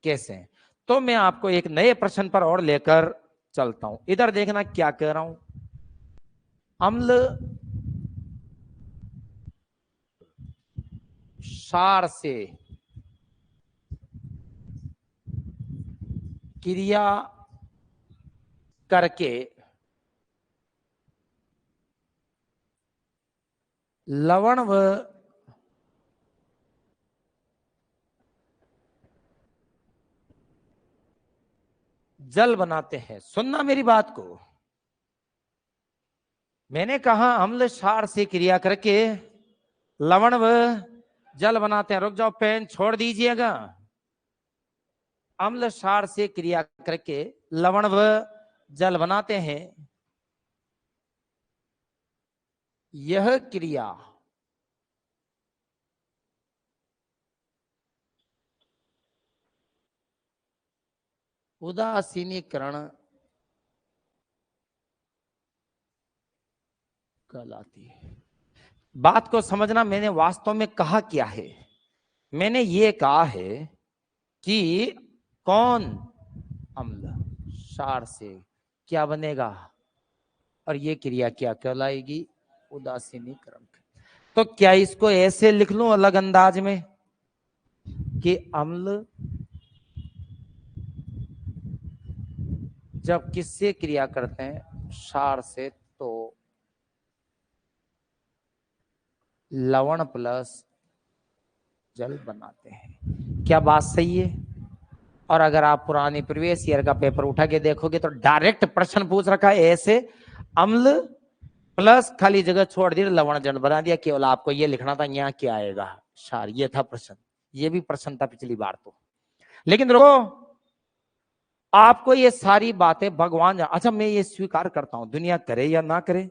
कैसे। तो मैं आपको एक नए प्रश्न पर और लेकर चलता हूं। इधर देखना क्या कह रहा हूं। अम्ल क्षार से क्रिया करके लवण व जल बनाते हैं। सुनना मेरी बात को। मैंने कहा अम्ल क्षार से क्रिया करके लवण व जल बनाते हैं। रुक जाओ, पेन छोड़ दीजिएगा। अम्ल क्षार से क्रिया करके लवण व जल बनाते हैं। यह क्रिया उदासीनीकरण कहलाती है। बात को समझना, मैंने वास्तव में कहा क्या है। मैंने ये कहा है कि कौन अम्ल क्षार से क्या बनेगा और ये क्रिया क्या कहलाएगी? उदासीनीकरण। तो क्या इसको ऐसे लिख लूं अलग अंदाज में कि अम्ल जब किससे क्रिया करते हैं? क्षार से, तो लवण प्लस जल बनाते हैं। क्या बात सही है? और अगर आप पुरानी प्रीवियस ईयर का पेपर उठा के देखोगे तो डायरेक्ट प्रश्न पूछ रखा है ऐसे, अम्ल प्लस खाली जगह छोड़ दी, लवण जल बना दिया। केवल आपको ये लिखना था यहाँ क्या आएगा, क्षार। ये था प्रश्न। ये भी प्रश्न था पिछली बार तो। लेकिन रुको, आपको ये सारी बातें भगवान अच्छा, मैं ये स्वीकार करता हूं, दुनिया करे या ना करे,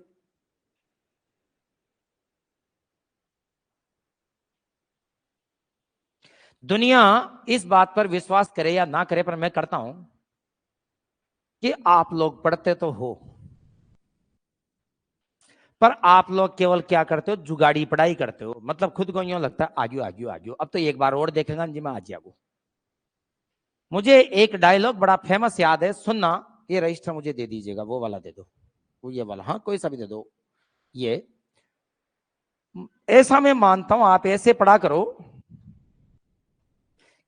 दुनिया इस बात पर विश्वास करे या ना करे, पर मैं करता हूं कि आप लोग पढ़ते तो हो, पर आप लोग केवल क्या करते हो, जुगाड़ी पढ़ाई करते हो, मतलब खुद को यूं लगता है आगे आगे आगे, अब तो एक बार और देखेगा जी मैं आज जाऊँ। मुझे एक डायलॉग बड़ा फेमस याद है, सुनना। ये रजिस्टर मुझे दे दीजिएगा, वो वाला दे दो, वो ये वाला, हाँ कोई सा भी दे दो। ये ऐसा मैं मानता हूं, आप ऐसे पढ़ा करो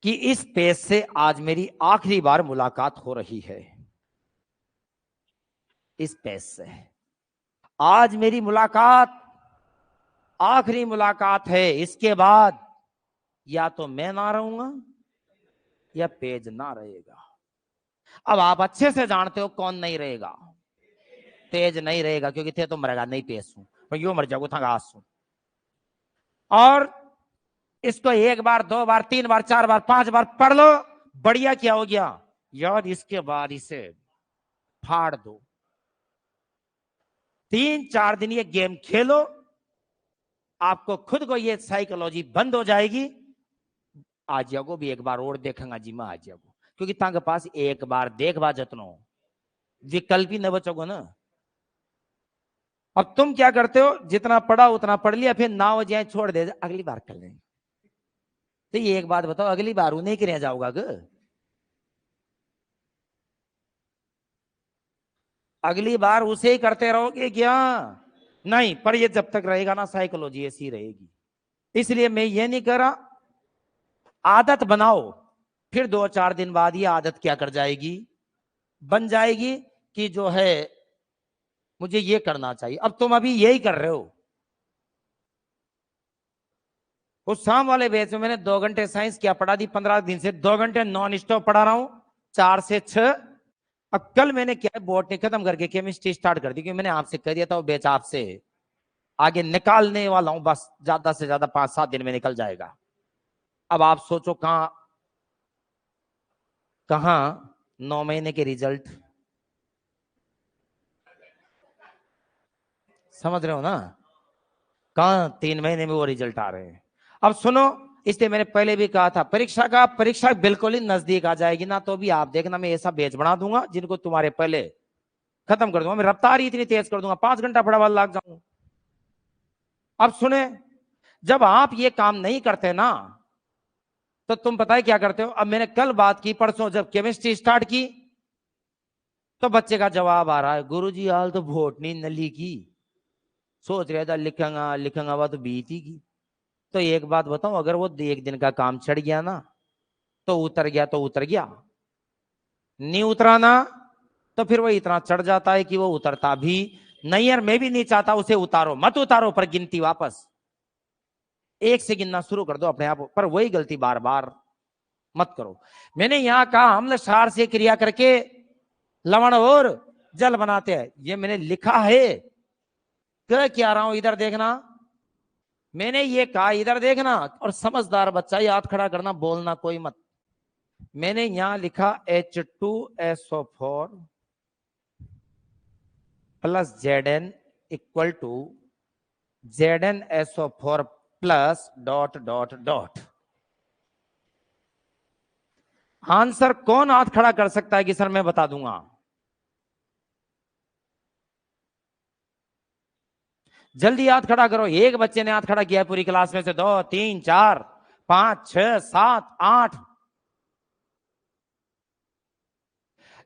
कि इस पेज से आज मेरी आखिरी बार मुलाकात हो रही है, इस पेज से आज मेरी मुलाकात, आखिरी मुलाकात है, इसके बाद या तो मैं ना रहूंगा या पेज ना रहेगा। अब आप अच्छे से जानते हो कौन नहीं रहेगा, पेज नहीं रहेगा, क्योंकि थे तो मरेगा नहीं, पेज हूं मैं यूं मर जाऊंगा था घास हूं। और इसको एक बार, दो बार, तीन बार, चार बार, पांच बार पढ़ लो, बढ़िया क्या हो गया यार, इसके बाद इसे फाड़ दो। 3-4 दिन ये गेम खेलो, आपको खुद को ये साइकोलॉजी बंद हो जाएगी। आज जागो भी एक बार और देखेंगा जी मैं, आज जागो, क्योंकि तांगे पास एक बार देखवा जतनो विकल्प ही न बचोगो ना। अब तुम क्या करते हो, जितना पढ़ा उतना पढ़ लिया, फिर ना हो जाए छोड़ दे, अगली बार कर लेंगे। तो ये एक बात बताओ, अगली बार उन्हें के रह जाओगा ग, अगली बार उसे ही करते रहोगे क्या? नहीं, पर ये जब तक रहेगा ना, साइकोलॉजी ऐसी रहेगी। इसलिए मैं ये नहीं कर रहा, आदत बनाओ, फिर 2-4 दिन बाद ये आदत क्या कर जाएगी, बन जाएगी कि जो है मुझे ये करना चाहिए। अब तुम अभी यही कर रहे हो। उस शाम वाले बैच में मैंने 2 घंटे साइंस क्या पढ़ा दी, 15 दिन से 2 घंटे नॉन स्टॉप पढ़ा रहा हूं, 4 से 6। अब कल मैंने क्या बॉटनी खत्म करके केमिस्ट्री स्टार्ट कर दी, क्योंकि मैंने आपसे कह दिया था वो बैच आपसे आगे निकालने वाला हूं, बस ज्यादा से ज्यादा 5-7 दिन में निकल जाएगा। अब आप सोचो कहां कहां 9 महीने के रिजल्ट, समझ रहे हो ना, कहां 3 महीने में वो रिजल्ट आ रहे हैं। अब सुनो, इसलिए मैंने पहले भी कहा था, परीक्षा बिल्कुल ही नजदीक आ जाएगी ना, तो भी आप देखना मैं ऐसा बैच बना दूंगा जिनको तुम्हारे पहले खत्म कर दूंगा, मैं रफ्तार ही इतनी तेज कर दूंगा, 5 घंटा पढ़ा लाग जाऊंगा। अब सुने, जब आप ये काम नहीं करते ना, तो तुम पता है क्या करते हो। अब मैंने कल बात की, परसों जब केमिस्ट्री स्टार्ट की, तो बच्चे का जवाब आ रहा है, गुरुजी हाल तो भोटनी नली की, सोच रहा था लिखेंगा लिखेंगा, वह तो बीती की। तो एक बात बताऊं, अगर वो एक दिन का काम चढ़ गया ना, तो उतर गया तो उतर गया, नहीं उतरा ना, तो फिर वो इतना चढ़ जाता है कि वो उतरता भी नहीं। यार मैं भी नहीं चाहता उसे उतारो, मत उतारो, पर गिनती वापस 1 से गिनना शुरू कर दो अपने आप, पर वही गलती बार बार मत करो। मैंने यहां कहा अम्ल क्षार से क्रिया करके लवण और जल बनाते हैं, ये मैंने लिखा है, क्या रहा हूं इधर देखना, मैंने ये कहा इधर देखना, और समझदार बच्चा याद खड़ा करना, बोलना कोई मत। मैंने यहां लिखा H2SO4 plus Zn equal to ZnSO4 plus dot dot dot. Answer कौन हाथ खड़ा कर सकता है कि सर मैं बता दूंगा? जल्दी हाथ खड़ा करो। एक बच्चे ने हाथ खड़ा किया है पूरी क्लास में से, 2 3 4 5 6 7 8।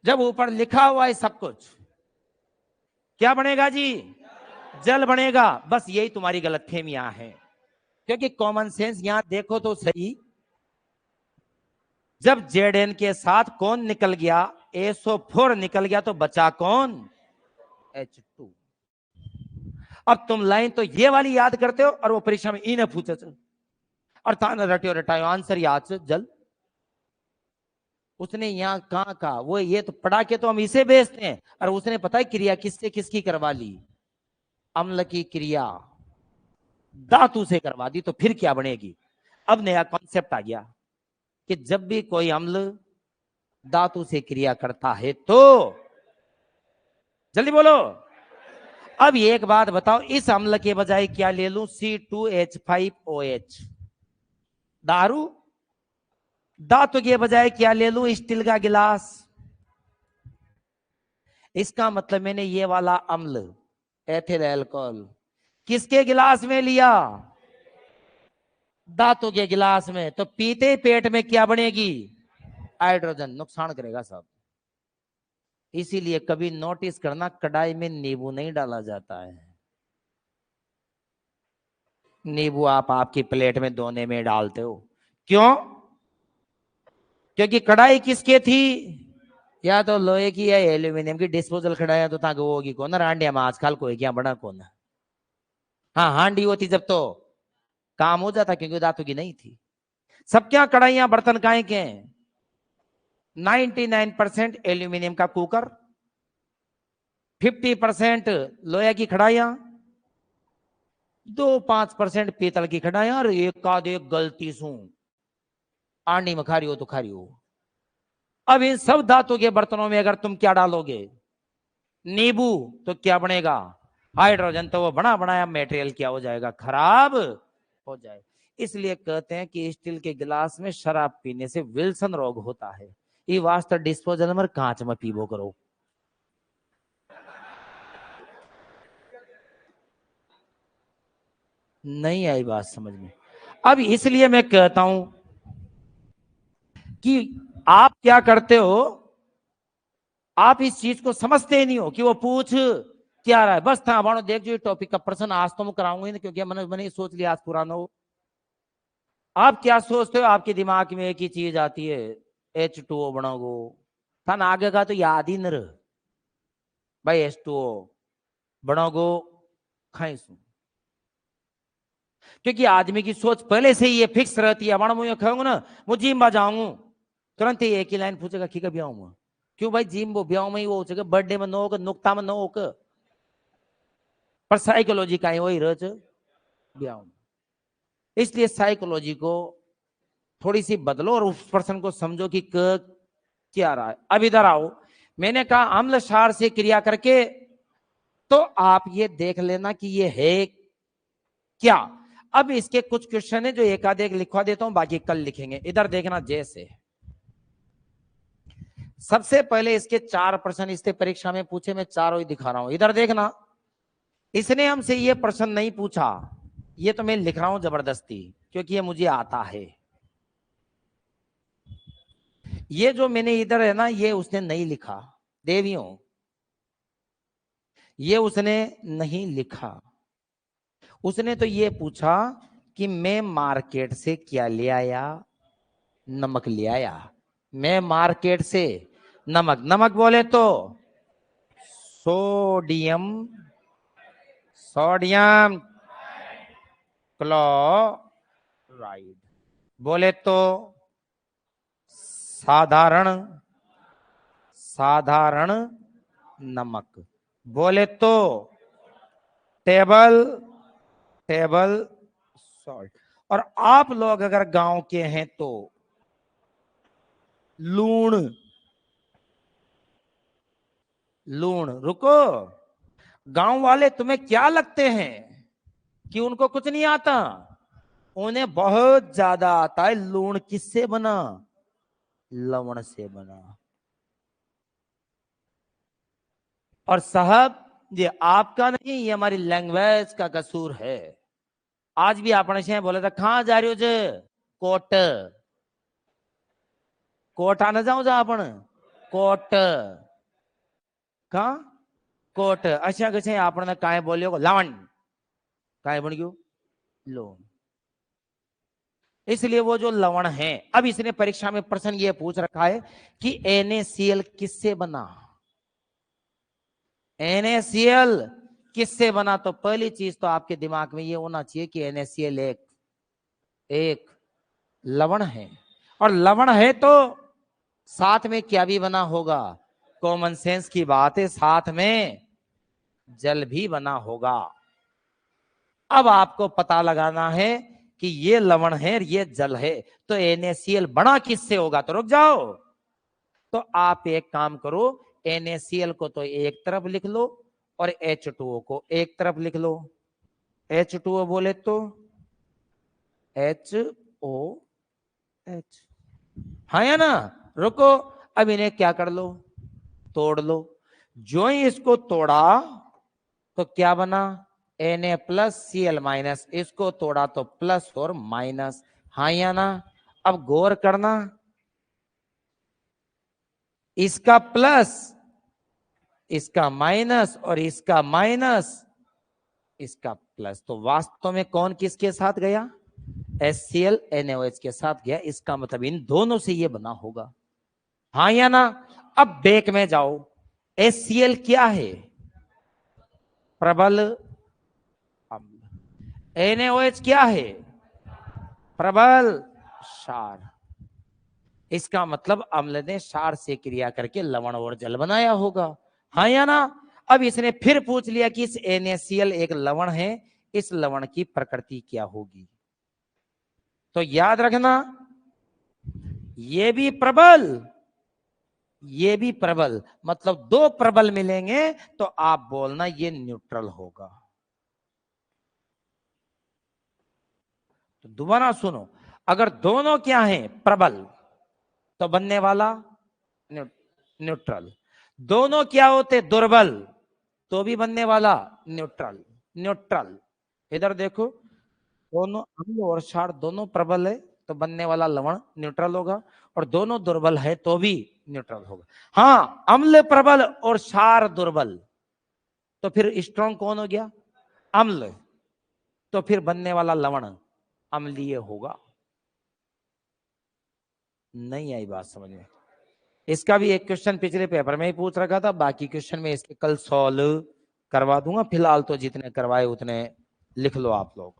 जब ऊपर लिखा हुआ है सब कुछ, क्या बनेगा जी? जल बनेगा। बस यही तुम्हारी गलतफहमियां हैं, क्योंकि कॉमन सेंस यहां देखो तो सही, जब Zn के साथ कौन निकल गया, SO4 निकल गया, तो बचा कौन? H2। अब तुम लाइन तो ये वाली याद करते हो, और वो परीक्षा में इन्हें पूछे और थाना रटियो रटायो आंसर याद से जल। उसने यहां कहां कहा, वो ये तो पढ़ा के तो हम इसे बेचते हैं, और उसने पता है क्रिया किससे किसकी करवा ली, अम्ल की क्रिया धातु से करवा दी, तो फिर क्या बनेगी? अब नया कॉन्सेप्ट आ गया कि जब भी कोई अम्ल धातु से क्रिया करता है तो, जल्दी बोलो। अब एक बात बताओ, इस अम्ल के बजाय क्या ले लूं? C2H5OH, दारू। धातु के बजाय क्या ले लूं? स्टील का गिलास। इसका मतलब मैंने ये वाला अम्ल, एथिल अल्कोहल, किसके गिलास में लिया? धातु के गिलास में। तो पीते पेट में क्या बनेगी? हाइड्रोजन। नुकसान करेगा सब। इसीलिए कभी नोटिस करना, कढ़ाई में नींबू नहीं डाला जाता है। नींबू आप आपकी प्लेट में धोने में डालते हो। क्यों? क्योंकि कढ़ाई किसके थी? या तो लोहे की या एल्यूमिनियम की डिस्पोजल कढ़ाई तो ताकि वो होगी कौन हांडिया में आजकल कोई क्या बना कौन। हाँ हांडी होती जब तो काम हो जाता, क्योंकि धातु की नहीं थी। सब क्या कढ़ाइयां बर्तन काहे के हैं? 99% एल्यूमिनियम का कुकर, 50% लोहे की कढ़ाइयां, 2-5% पीतल की कढ़ाइयां, और एक गलती सू आंडी में खा रही हो तो खा रही हो। अब इन सब धातु के बर्तनों में अगर तुम क्या डालोगे? नींबू, तो क्या बनेगा? हाइड्रोजन। तो वो बना बनाया मटेरियल क्या हो जाएगा? खराब हो जाए। इसलिए कहते हैं कि स्टील के गिलास में शराब पीने से विल्सन रोग होता है। ये वास्ते डिस्पोजल में कांच में पीबो करो। नहीं आई बात समझ में? अब इसलिए मैं कहता हूं कि आप क्या करते हो, आप इस चीज को समझते ही नहीं हो कि वो पूछ क्या रहा है। बस था बाणो देख जो टॉपिक का प्रश्न आज तो मैं कराऊंगा, क्योंकि मैंने सोच लिया आज पुराना हो। आप क्या सोचते हो? आपके दिमाग में एक ही चीज आती है, H2O बनाओ। थाना आगे का तो याद ही न रह भाई। H2O बनाओ खाइसू। क्योंकि आदमी की सोच पहले से ही ये फिक्स रहती है। बड़ा मुझे खाऊंगा ना, वो जिम बा जाऊंगा, तुरंत ही एक ही लाइन पूछेगा कि कब आऊंगा। क्यों भाई? जिम वो ब्याह में ही वो हो सके, बर्थडे में न हो, नुकता में न हो, पर साइकोलॉजी का ही वही रह ब्याह में। इसलिए साइकोलॉजी को थोड़ी सी बदलो और उस पर्सन को समझो कि क्या रहा है। अब इधर आओ, मैंने कहा अम्ल क्षार से क्रिया करके, तो आप ये देख लेना कि ये है क्या। अब इसके कुछ क्वेश्चन है जो एक आधे लिखवा देता हूं, बाकी कल लिखेंगे। इधर देखना, जैसे सबसे पहले इसके 4 प्रश्न इससे परीक्षा में पूछे, मैं चारों ही दिखा रहा हूं। इधर देखना, इसने हमसे ये प्रश्न नहीं पूछा, ये तो मैं लिख रहा हूं जबरदस्ती, क्योंकि ये मुझे आता है। ये जो मैंने इधर है ना, ये उसने नहीं लिखा देवियों, ये उसने नहीं लिखा। उसने तो ये पूछा कि मैं मार्केट से क्या ले आया? नमक ले आया। मैं मार्केट से नमक, नमक बोले तो सोडियम, सोडियम क्लोराइड बोले तो साधारण, साधारण नमक बोले तो टेबल, टेबल सॉल्ट। और आप लोग अगर गांव के हैं तो लूण, लूण। रुको, गांव वाले तुम्हें क्या लगते हैं कि उनको कुछ नहीं आता? उन्हें बहुत ज्यादा आता है। लूण किससे बना? लवण से बना। और साहब ये आपका नहीं, ये हमारी लैंग्वेज का कसूर है। आज भी आपने से बोला था कहां जा रही हो जे? कोट, कोट आना जाओ जा अपन कोट, कहा कोट। अच्छा कसे आपने काय बोलियो लवण, काय बन गयो लोन। इसलिए वो जो लवण है, अब इसने परीक्षा में प्रश्न ये पूछ रखा है कि NaCl किससे बना? NaCl किससे बना? तो पहली चीज तो आपके दिमाग में ये होना चाहिए कि NaCl एक लवण है। और लवण है तो साथ में क्या भी बना होगा? कॉमन सेंस की बात है, साथ में जल भी बना होगा। अब आपको पता लगाना है कि ये लवण है और ये जल है, तो NaCl बना किससे होगा? तो रुक जाओ, तो आप एक काम करो, NaCl को तो एक तरफ लिख लो और H2O को एक तरफ लिख लो। H2O बोले तो HOH, हाँ या ना? रुको, अब इन्हें क्या कर लो? तोड़ लो। जो ही इसको तोड़ा तो क्या बना? Na+Cl-, इसको तोड़ा तो प्लस और माइनस, हाँ या ना। अब गौर करना, इसका प्लस, इसका माइनस और इसका माइनस, इसका प्लस, तो वास्तव में कौन किसके साथ गया? HCl NaOH के साथ गया। इसका मतलब इन दोनों से ये बना होगा, हाँ या ना। अब बैक में जाओ, HCl क्या है? प्रबल अम्ल। NaOH क्या है? प्रबल क्षार। इसका मतलब अम्ल ने क्षार से क्रिया करके लवण और जल बनाया होगा, हाँ या ना। अब इसने फिर पूछ लिया कि इस NaCl एक लवण है, इस लवण की प्रकृति क्या होगी? तो याद रखना, ये भी प्रबल, ये भी प्रबल, मतलब दो प्रबल मिलेंगे तो आप बोलना ये न्यूट्रल होगा। तो दोबारा सुनो, अगर दोनों क्या हैं? प्रबल, तो बनने वाला न्यूट्रल। दोनों क्या होते? दुर्बल, तो भी बनने वाला न्यूट्रल। न्यूट्रल, इधर देखो, दोनों अम्ल और क्षार दोनों प्रबल है तो बनने वाला लवण न्यूट्रल होगा, और दोनों दुर्बल है तो भी न्यूट्रल होगा। हाँ, अम्ल प्रबल और क्षार दुर्बल, तो फिर स्ट्रॉन्ग कौन हो गया? अम्ल, तो फिर बनने वाला लवण अम्लीय होगा। नहीं आई बात समझ में? इसका भी एक क्वेश्चन पिछले पेपर में ही पूछ रखा था, बाकी क्वेश्चन में इसके कल सॉल्व करवा दूंगा। फिलहाल तो जितने करवाए उतने लिख लो आप लोग।